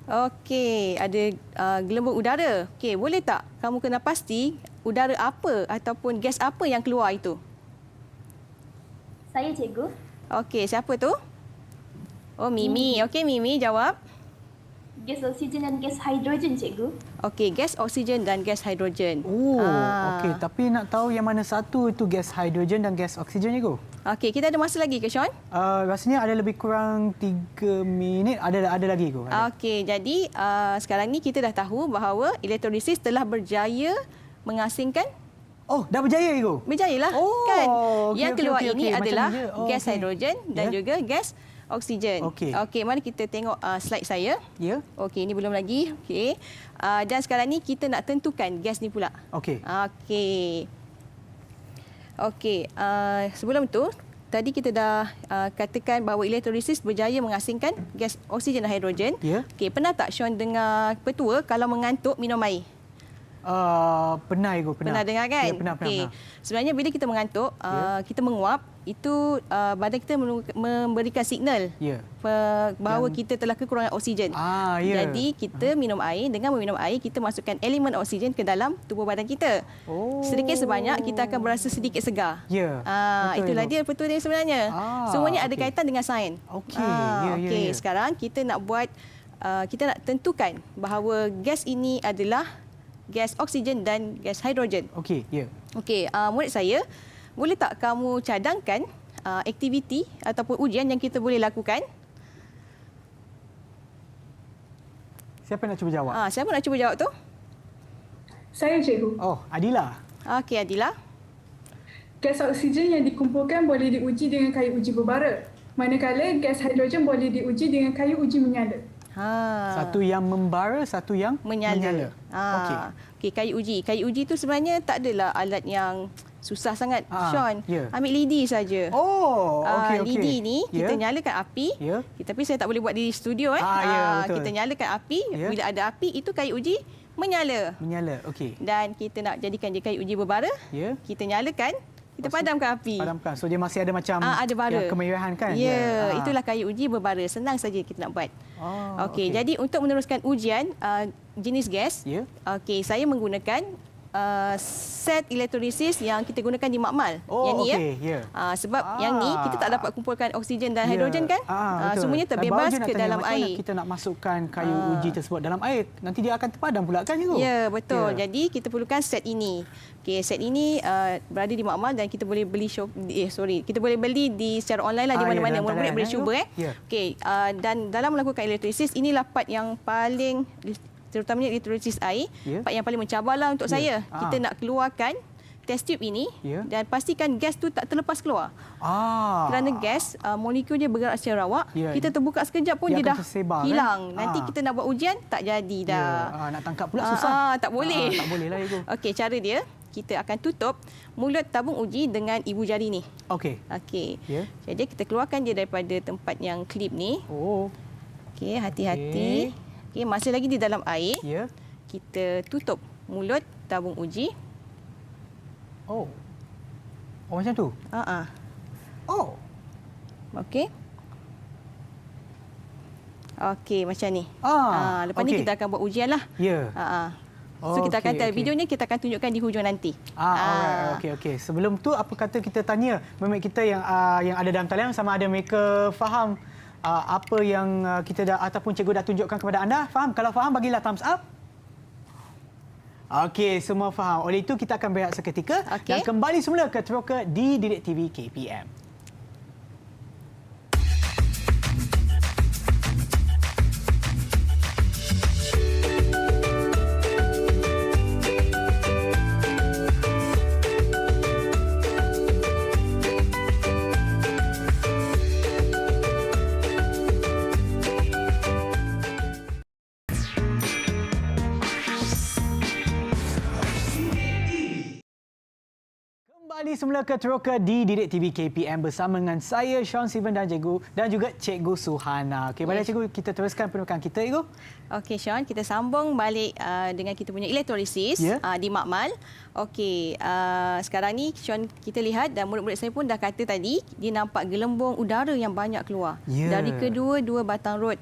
Okey, ada gelembung udara. Okey, boleh tak kamu kena pasti udara apa ataupun gas apa yang keluar itu? Saya, Cikgu. Okey, siapa tu? Mimi. Okey, Mimi jawab. Gas oksigen dan gas hidrogen, Cikgu. Okey, gas oksigen dan gas hidrogen. Okey, tapi nak tahu yang mana satu itu gas hidrogen dan gas oksigen, Cikgu? Okey, kita ada masa lagi ke, Sean? Rasanya ada lebih kurang 3 minit. Ada lagi, Cikgu. Okey, jadi sekarang ni kita dah tahu bahawa elektrolisis telah berjaya mengasingkan. Dah berjaya, Cikgu? Berjayalah, kan? Yang keluar ini Macam adalah je. gas hidrogen dan juga gas oksigen. Okey, mari kita tengok slide saya. Ya. Okey, ini belum lagi. Okey. Dan sekarang ni kita nak tentukan gas ni pula. Okey. Okey, sebelum tu tadi kita dah katakan bahawa elektrolisis berjaya mengasingkan gas oksigen dan hidrogen. Okey, pernah tak Sean dengar petua kalau mengantuk minum air? Pernah, Cikgu. Pernah dengar kan? Ya, pernah. Sebenarnya bila kita mengantuk, kita menguap, itu badan kita memberikan signal bahawa kita telah kekurangan oksigen. Jadi kita minum air, dengan meminum air kita masukkan elemen oksigen ke dalam tubuh badan kita. Sedikit sebanyak kita akan berasa sedikit segar. Itulah dia petua dia sebenarnya. Semuanya ada kaitan dengan sains. Okey, sekarang kita nak buat kita nak tentukan bahawa gas ini adalah gas oksigen dan gas hidrogen. Okey, murid saya, boleh tak kamu cadangkan aktiviti ataupun ujian yang kita boleh lakukan? Siapa nak cuba jawab? Siapa nak cuba jawab tu? Saya, Cikgu. Adila. Okey, Adila. Gas oksigen yang dikumpulkan boleh diuji dengan kayu uji berbara. Manakala gas hidrogen boleh diuji dengan kayu uji menyala. Satu yang membara, satu yang menyala. Okey, kayu uji. Kayu uji tu sebenarnya tak adalah alat yang susah sangat, Sean. Ambil lidi saja. Lidi ni kita nyalakan api. Tapi saya tak boleh buat di studio. Kita nyalakan api. Bila ada api, itu kayu uji menyala. Okey. Dan kita nak jadikan dia kayu uji berbara. Kita nyalakan. Kita padamkan api. Padamkan. So dia masih ada macam ada bara. yang kemeriahan kan? Ya, itulah kayu uji berbara. Senang saja kita nak buat. Okey, jadi untuk meneruskan ujian jenis gas, okey, saya menggunakan set elektrolisis yang kita gunakan di makmal. Yang ni sebab yang ni kita tak dapat kumpulkan oksigen dan hidrogen kan? Semuanya terbebas ke dalam air. Kita nak masukkan kayu uji tersebut dalam air, nanti dia akan terpadam pula kan cikgu? Ya, betul. Jadi kita perlukan set ini. Okey, set ini berada di makmal dan kita boleh beli kita boleh beli di secara online lah di mana-mana. Murid-murid boleh cuba Okey, dan dalam melakukan elektrolisis inilah part yang paling, terutamanya elektrolisis air, part yang paling mencabarlah untuk saya. Kita nak keluarkan test tube ini dan pastikan gas tu tak terlepas keluar. Kerana gas, molekul dia bergerak secara rawak, kita terbuka sekejap pun dia dah hilang. Nanti kita nak buat ujian, tak jadi dah. Nak tangkap pula susah. Tak boleh. Tak boleh lah itu. Okey, cara dia, kita akan tutup mulut tabung uji dengan ibu jari ni. Okey. Jadi kita keluarkan dia daripada tempat yang klip ni. Okey, hati-hati. Okey, masih lagi di dalam air. Kita tutup mulut tabung uji. Macam tu? Okey. Okey, macam ni. Lepas ni kita akan buat ujian lah. So kita akan videonya kita akan tunjukkan di hujung nanti. Okey. Sebelum tu apa kata kita tanya memang kita yang ada dalam talian sama ada mereka faham apa yang kita dah ataupun cikgu dah tunjukkan kepada anda. Faham? Kalau faham bagilah thumbs up. Okey, semua faham. Oleh itu kita akan berehat seketika dan kembali semula ke Teroka di Didik TV KPM. Kembali semula ke Teroka di Didik TV KPM bersama dengan saya, Sean Steven dan cikgu dan juga cikgu Suhana. Okey, baiklah cikgu, kita teruskan penukaran kita, cikgu. Okey, Sean, kita sambung balik dengan kita punya elektrolisis di makmal. Okey, sekarang ni Sean, kita lihat dan murid-murid saya pun dah kata tadi, dia nampak gelembung udara yang banyak keluar dari kedua-dua batang rod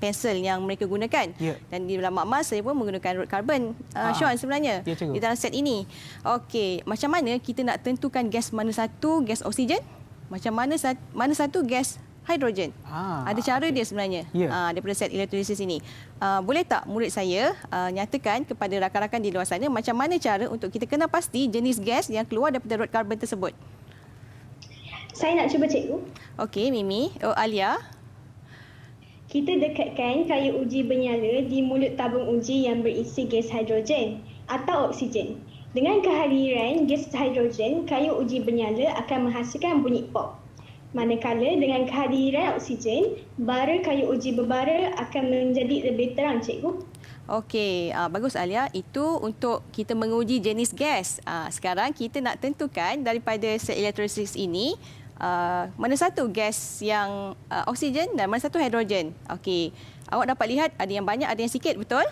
pensel yang mereka gunakan. Dan di dalam makmal saya pun menggunakan rod karbon, Sean, sebenarnya di dalam set ini. Okey, macam mana kita nak tentukan gas mana satu gas oksigen, macam mana satu gas hidrogen? Ada cara dia sebenarnya daripada set elektrolisis ini. Boleh tak murid saya nyatakan kepada rakan-rakan di luar sana macam mana cara untuk kita kenal pasti jenis gas yang keluar daripada rod karbon tersebut? Saya nak cuba cikgu. Okey, Mimi. Alia. Kita dekatkan kayu uji bernyala di mulut tabung uji yang berisi gas hidrogen atau oksigen. Dengan kehadiran gas hidrogen, kayu uji bernyala akan menghasilkan bunyi pop. Manakala dengan kehadiran oksigen, bara kayu uji berbara akan menjadi lebih terang, cikgu. Okey, bagus Alia. Itu untuk kita menguji jenis gas. Sekarang kita nak tentukan daripada set elektrolisis ini mana satu gas yang oksigen dan mana satu hidrogen. Okey, awak dapat lihat ada yang banyak, ada yang sikit, betul?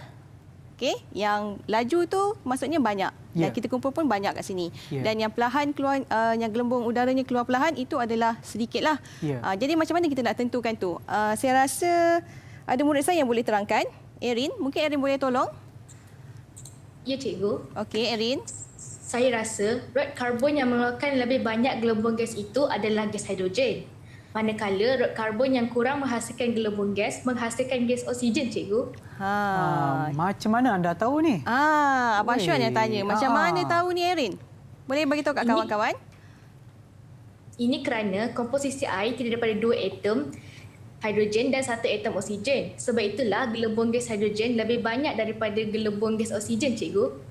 Okey, yang laju tu maksudnya banyak. Dan kita kumpul pun banyak kat sini. Dan yang perlahan keluar, yang gelembung udaranya keluar perlahan, itu adalah sedikitlah. Jadi macam mana kita nak tentukan tu? Saya rasa ada murid saya yang boleh terangkan. Erin, mungkin Erin boleh tolong? Ya, cikgu. Okey, Erin. Saya rasa rod karbon yang mengeluarkan lebih banyak gelembung gas itu adalah gas hidrogen. Manakala rod karbon yang kurang menghasilkan gelembung gas menghasilkan gas oksigen, cikgu. Macam mana anda tahu ni? Abang Syuan yang tanya. Macam mana tahu ni, Erin? Boleh bagi tahu kat kawan-kawan? Ini kerana komposisi air terdiri daripada 2 atom hidrogen dan 1 atom oksigen. Sebab itulah gelembung gas hidrogen lebih banyak daripada gelembung gas oksigen, cikgu.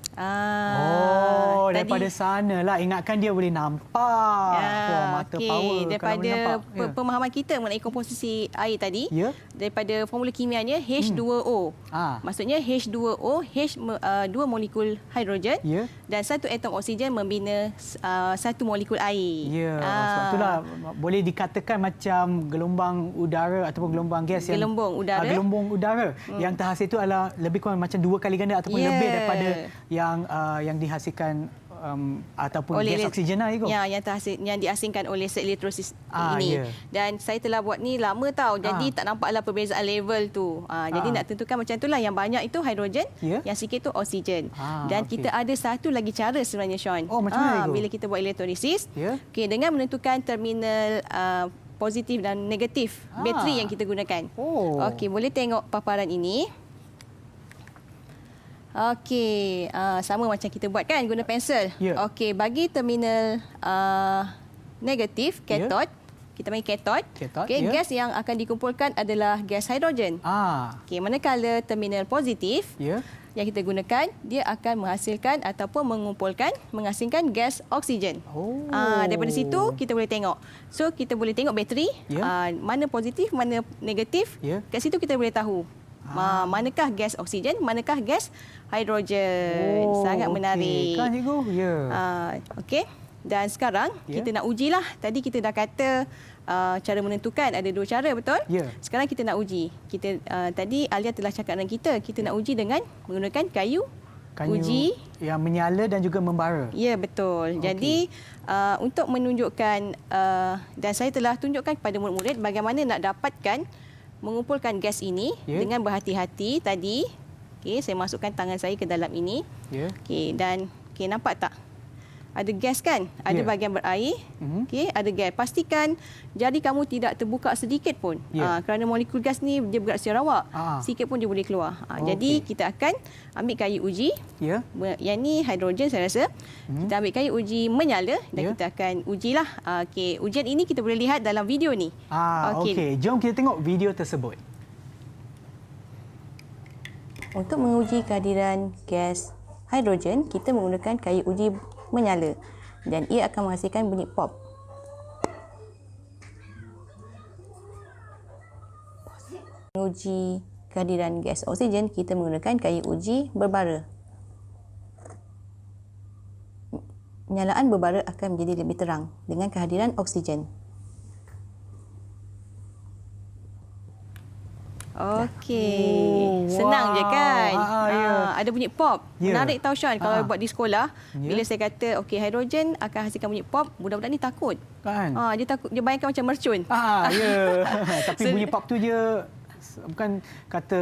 Daripada sana lah. Ingatkan dia boleh nampak. Mata power. Daripada pemahaman kita mengenai komposisi air tadi, daripada formula kimianya H2O. Maksudnya H2O, H 2 molekul hidrogen dan 1 atom oksigen membina 1 molekul air. Sebab itulah boleh dikatakan macam gelombang udara ataupun gelombang gas yang gelembung udara yang terhasil itu adalah lebih kurang macam 2 kali ganda ataupun lebih daripada yang dihasilkan ataupun gas oksigen lah, Cikgu. Ya, yang diasingkan oleh set elektrolisis ini. Ya. Dan saya telah buat ni lama tau. Jadi tak nampaklah perbezaan level tu. Jadi nak tentukan macam itulah, yang banyak itu hidrogen, yang sikit tu oksigen. Dan kita ada satu lagi cara sebenarnya, Sean. Oh, macam mana, Cikgu? Bila kita buat elektrolisis, dengan menentukan terminal positif dan negatif bateri yang kita gunakan. Okey, boleh tengok paparan ini. Okey, sama macam kita buat kan, guna pensel. Okey, bagi terminal negatif, katot, kita panggil katot. Okey, gas yang akan dikumpulkan adalah gas hidrogen. Okey, manakala terminal positif, yang kita gunakan, dia akan menghasilkan ataupun mengasingkan gas oksigen. Daripada situ kita boleh tengok. So kita boleh tengok bateri, mana positif, mana negatif. Kat situ kita boleh tahu manakah gas oksigen, manakah gas hidrogen. Sangat menarik. Kan, Cikgu? Okey. Dan sekarang kita nak ujilah. Tadi kita dah kata cara menentukan ada dua cara, betul? Sekarang kita nak uji. Kita tadi Alia telah cakap dengan kita nak uji dengan menggunakan kayu uji yang menyala dan juga membara. Ya, betul. Jadi untuk menunjukkan dan saya telah tunjukkan kepada murid-murid bagaimana nak dapatkan mengumpulkan gas ini dengan berhati-hati tadi. Okey, saya masukkan tangan saya ke dalam ini. Okey, dan nampak tak? Ada gas kan? Ada bahagian berair. Okey, ada gas. Pastikan jari kamu tidak terbuka sedikit pun. Kerana molekul gas ni dia bergerak secara rawak. Sikit pun dia boleh keluar. Jadi kita akan ambil kayu uji. Yang ni hidrogen saya rasa. Kita ambil kayu uji menyala dan kita akan ujilah. Okey, ujian ini kita boleh lihat dalam video ni. Okey, jom kita tengok video tersebut. Untuk menguji kehadiran gas hidrogen, kita menggunakan kayu uji menyala dan ia akan menghasilkan bunyi pop. Menguji kehadiran gas oksigen, kita menggunakan kayu uji berbara. Penyalaan berbara akan menjadi lebih terang dengan kehadiran oksigen. Okey, senang je kan? Ada bunyi pop. Menarik tau, Sean. Kalau buat di sekolah, bila saya kata okey hidrogen akan hasilkan bunyi pop, budak-budak ni takut. Dia takut, dia bayangkan macam mercun. Tapi bunyi pop tu je bukan kata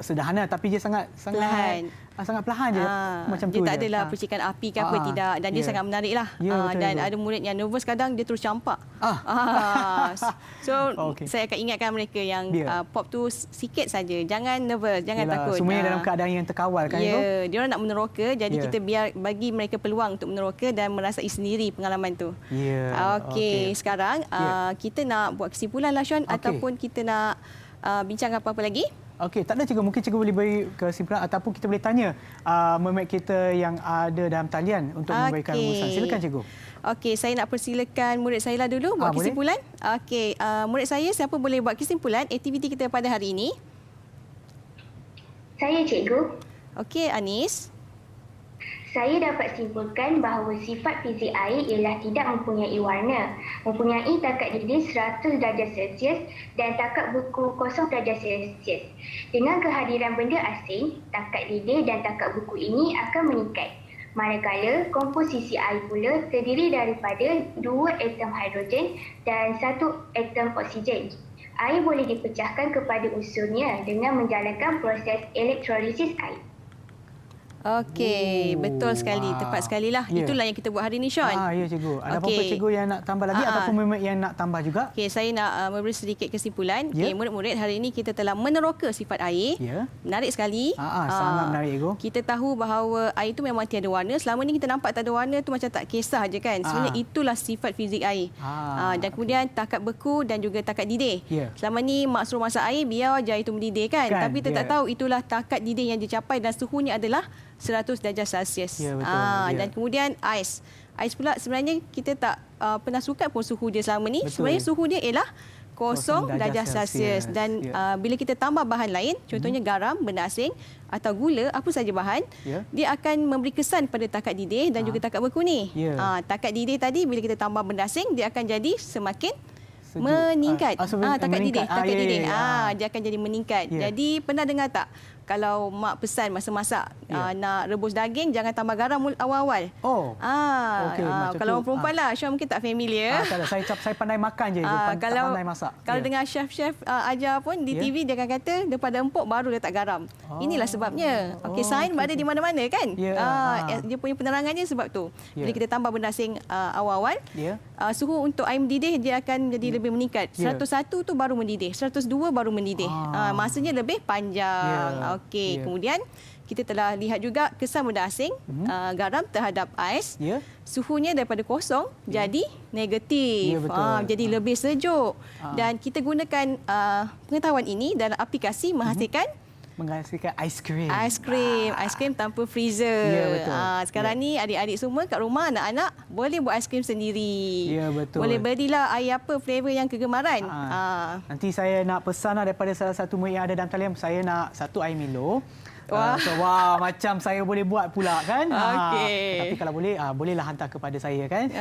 sederhana, tapi dia sangat perlahan. Sangat perlahan je. Macam dia tu tak adalah percikan api ke apa, tidak. Dan dia sangat menariklah. Dan ada murid yang nervous kadang dia terus campak. So saya akan ingatkan mereka yang pop tu sikit saja. Jangan nervous, jangan takut. Semuanya dalam keadaan yang terkawal kan itu. Dia orang nak meneroka, jadi kita biar bagi mereka peluang untuk meneroka dan merasai sendiri pengalaman tu. Okey, sekarang kita nak buat kesimpulan lah, Sean, ataupun kita nak bincang apa-apa lagi? Okey, tak ada, Cikgu. Mungkin Cikgu boleh beri kesimpulan ataupun kita boleh tanya murid kita yang ada dalam talian untuk memberikan rumusan. Silakan, Cikgu. Okey, saya nak persilakan murid saya lah dulu buat kesimpulan. Okey, murid saya, siapa boleh buat kesimpulan aktiviti kita pada hari ini? Saya, Cikgu. Okey, Anis. Saya dapat simpulkan bahawa sifat fizik air ialah tidak mempunyai warna, mempunyai takat didih 100 darjah Celsius dan takat buku 0 darjah Celsius. Dengan kehadiran benda asing, takat didih dan takat buku ini akan meningkat. Manakala komposisi air pula terdiri daripada 2 atom hidrogen dan 1 atom oksigen. Air boleh dipecahkan kepada unsurnya dengan menjalankan proses elektrolisis air. Okey, betul sekali. Tepat sekali lah. Itulah yang kita buat hari ini, Sean. Ya, Cikgu. Ada apa-apa Cikgu yang nak tambah lagi ataupun murid yang nak tambah juga? Okey, saya nak memberi sedikit kesimpulan. Okey, murid-murid, hari ini kita telah meneroka sifat air. Menarik sekali. Sangat menarik, Cikgu. Kita tahu bahawa air itu memang tiada warna. Selama ni kita nampak tak ada warna tu macam tak kisah je kan. Sebenarnya itulah sifat fizik air. Dan kemudian takat beku dan juga takat didih. Selama ni mak suruh masak air, biar je air itu mendidih kan. Tapi kita tak tahu itulah takat didih yang dicapai dan suhunya adalah 100 darjah Celsius. Dan kemudian ais. Ais pula sebenarnya kita tak pernah sukat pun suhu dia selama ni. Sebenarnya suhu dia ialah 0 darjah Celsius. Dan bila kita tambah bahan lain, contohnya garam, benda asing atau gula, apa saja bahan, dia akan memberi kesan pada takat didih dan juga takat beku ni. Takat didih tadi bila kita tambah benda asing, dia akan jadi semakin meningkat. Takat didih, dia akan jadi meningkat. Jadi pernah dengar tak kalau mak pesan masa masak nak rebus daging jangan tambah garam awal-awal. Oh. Okey, macam kalau tu. orang perempuan lah, Syah mungkin tak familiar. Tak ada. Saya pandai makan je. Tak pandai masak. Kalau dengar chef-chef ajar pun di TV dia akan kata daripada empuk baru letak garam. Inilah sebabnya. Okey, sains ada di mana-mana kan? Dia punya penerangannya sebab tu. Bila kita tambah benda asing awal-awal, suhu untuk air mendidih dia akan jadi lebih meningkat. 101 tu baru mendidih, 102 baru mendidih. Masanya lebih panjang. Okey, kemudian kita telah lihat juga kesan benda asing, garam terhadap ais. Suhunya daripada kosong jadi negatif. Jadi lebih sejuk. Dan kita gunakan pengetahuan ini dalam aplikasi menghasilkan aiskrim. Aiskrim tanpa freezer. Ya, betul. Sekarang ni adik-adik semua kat rumah, anak-anak boleh buat aiskrim sendiri. Ya, betul. Boleh belilah air apa flavor yang kegemaran. Nanti saya nak pesan daripada salah satu murid yang ada dalam talian, saya nak 1 air Milo. Macam saya boleh buat pula kan. Tapi kalau boleh, bolehlah hantar kepada saya kan.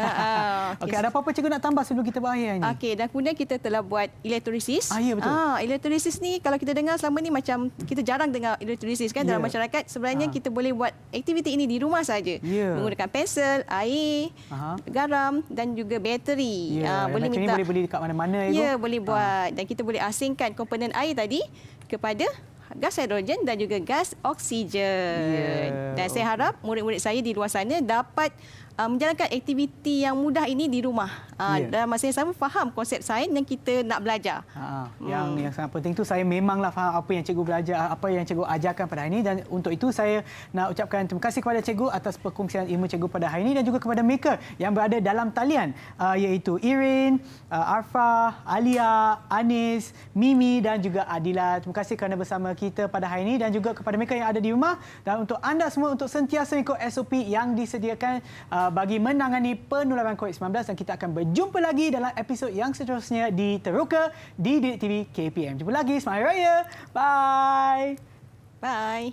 Okey, ada apa-apa cikgu nak tambah sebelum kita berakhir ni? Okey, dan kemudian kita telah buat elektrolisis. Ya, betul. Elektrolisis ni kalau kita dengar selama ni macam kita jarang dengar elektrolisis kan dalam masyarakat. Sebenarnya kita boleh buat aktiviti ini di rumah saja. Menggunakan pensel, air, garam dan juga bateri. Boleh minta. Boleh beli dekat mana-mana. Ya, boleh buat. Dan kita boleh asingkan komponen air tadi kepada gas hidrogen dan juga gas oksigen. Dan saya harap murid-murid saya di luar sana dapat menjalankan aktiviti yang mudah ini di rumah. Dalam masa yang sama faham konsep sains yang kita nak belajar. Yang sangat penting tu saya memanglah faham apa yang cikgu belajar, apa yang cikgu ajarkan pada hari ini, dan untuk itu saya nak ucapkan terima kasih kepada cikgu atas perkongsian ilmu cikgu pada hari ini dan juga kepada mereka yang berada dalam talian iaitu Irin, Arfa, Alia, Anis, Mimi dan juga Adila. Terima kasih kerana bersama kita pada hari ini dan juga kepada mereka yang ada di rumah, dan untuk anda semua untuk sentiasa ikut SOP yang disediakan bagi menangani penularan COVID-19, dan kita akan berjumpa lagi dalam episod yang seterusnya di Teroka di Didik TV KPM. Jumpa lagi, selamat Hari Raya. Bye. Bye.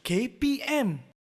KPM